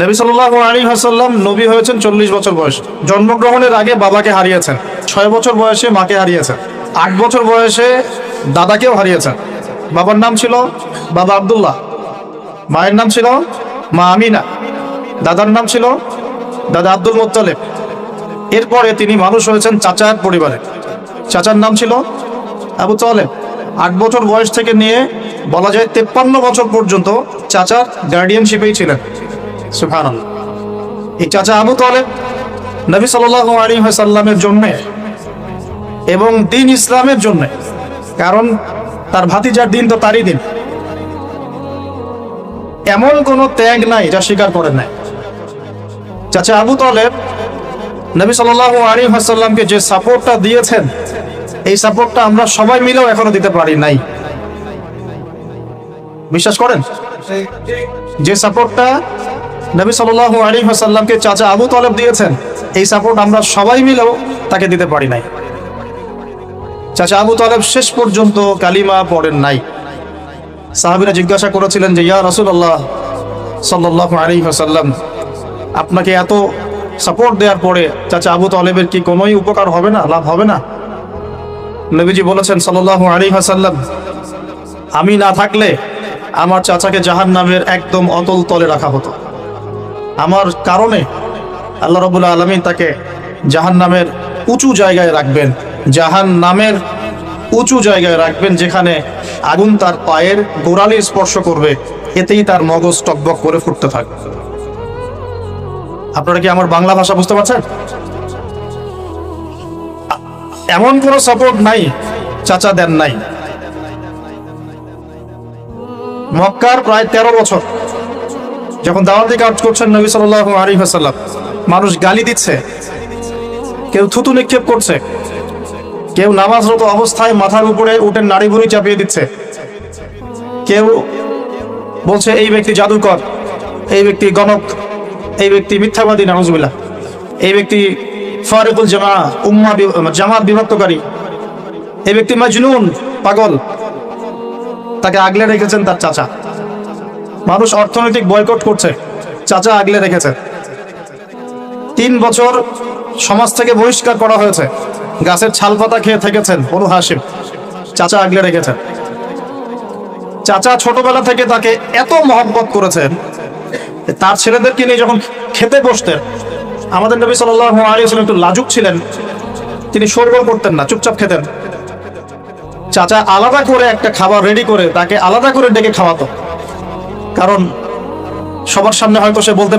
নবী সাল্লাল্লাহু আলাইহি ওয়াসাল্লাম নবী হয়েছেন 40 বছর বয়স। জন্মগ্রহণের আগে বাবাকে হারিয়েছেন, 6 বছর বয়সে মাকে হারিয়েছেন, 8 বছর বয়সে দাদাকেও হারিয়েছেন। বাবার নাম ছিল বাবা আব্দুল্লাহ, মায়ের নাম ছিল মা আমিনা, দাদার নাম ছিল দাদা আব্দুল মুত্তালিব। এরপরে তিনি মানুষ হয়েছেন চাচার পরিবারে, চাচার নাম ছিল আবু তালেব। 8 বছর বয়স থেকে নিয়ে বলা যায় 53 বছর পর্যন্ত চাচার গার্ডিয়ানশিপেই ছিলেন। সুবহানাল্লাহ। এই চাচা আবু তালেব নবী সাল্লাল্লাহু আলাইহি ওয়াসাল্লামের জন্য এবং দ্বীন ইসলামের জন্য, কারণ তার ভাতিজার দিন তো তারই দিন, এমন কোনো ত্যাগ নাই যা স্বীকার করেন নাই। চাচা আবু তালেব নবী সাল্লাল্লাহু আলাইহি ওয়াসাল্লামকে যে সাপোর্টটা দিয়েছেন, এই সাপোর্টটা আমরা সবাই মিলেও এখনো দিতে পারি নাই। বিশ্বাস করেন? যে সাপোর্টটা নবী সাল্লাল্লাহু আলাইহি ওয়াসাল্লামকে চাচা আবু তালেব দিয়েছেন, এই সাপোর্ট আমরা সবাই মিলেও তাকে দিতে পারি নাই। চাচা আবু তালেব শেষ পর্যন্ত কালিমা পড়েন নাই। সাহাবীরা জিজ্ঞাসা করেছিলেন যে ইয়া রাসূলুল্লাহ সাল্লাল্লাহু আলাইহি ওয়াসাল্লাম, আপনাকে এত সাপোর্ট দেওয়ার পরে চাচা আবু তালেবের কি কোনোই উপকার হবে না, লাভ হবে না? নবীজি বলেছেন সাল্লাল্লাহু আলাইহি ওয়াসাল্লাম, আমি না থাকলে আমার চাচাকে জাহান্নামের একদম অতল তলে রাখা হতো। আমার কারণে আল্লাহ রাব্বুল আলামিন তাকে জাহান্নামের উঁচু জায়গায় রাখবেন, জাহান্নামের উঁচু জায়গায় রাখবেন, যেখানে আগুন তার পায়ের গোড়ালি স্পর্শ করবে, এতেই তার মগজ টকবক করে ফুটতে থাকবে। আপনারা কি আমার বাংলা ভাষা বুঝতে পারছেন? এমন কোনো সাপোর্ট নাই চাচা দেন নাই। মক্কার প্রায় 13 বছর যখন দাওয়াতি কাজ করছেন নবী সাল্লাল্লাহু আলাইহি ওয়াসাল্লাম, মানুষ গালি দিচ্ছে, কেউ থুতু নিক্ষেপ করছে, কেউ নামাজরত অবস্থায় মাথার উপরে উটের নাড়ি ভুঁড়ি চাপিয়ে দিচ্ছে, কেউ বলছে এই ব্যক্তি জাদুকর, এই ব্যক্তি গণক, এই ব্যক্তি মিথ্যাবাদী, নাউজুবিল্লাহ, এই ব্যক্তি ফারিকুল জামাত বিভক্তকারী, এই ব্যক্তি মাজনুন, পাগল। তাকে আগলে রেখেছেন তার চাচা। মানুষ অর্থনৈতিক বয়কট করছে, চাচা আগলে রেখেছে। 3 বছর সমাজ থেকে বহিষ্কার করা হয়েছে, গাছের ছাল পাতা খেয়ে থেকেছেন বনু হাশিম, চাচা আগলে রেখেছেন। চাচা ছোটবেলা থেকে তাকে এত মহব্বত করেছেন, তার ছেলেদেরকে নিয়ে যখন খেতে বসতেন, আমাদের নবী সাল্লাল্লাহু আলাইহি ওয়াসাল্লাম একটু লাজুক ছিলেন, তিনি শোরগোল করতেন না, চুপচাপ খেতেন। চাচা আলাদা করে একটা খাবার রেডি করে তাকে আলাদা করে ডেকে খাওয়াতো, কারণ সবার সামনে হয়তো সে বলতে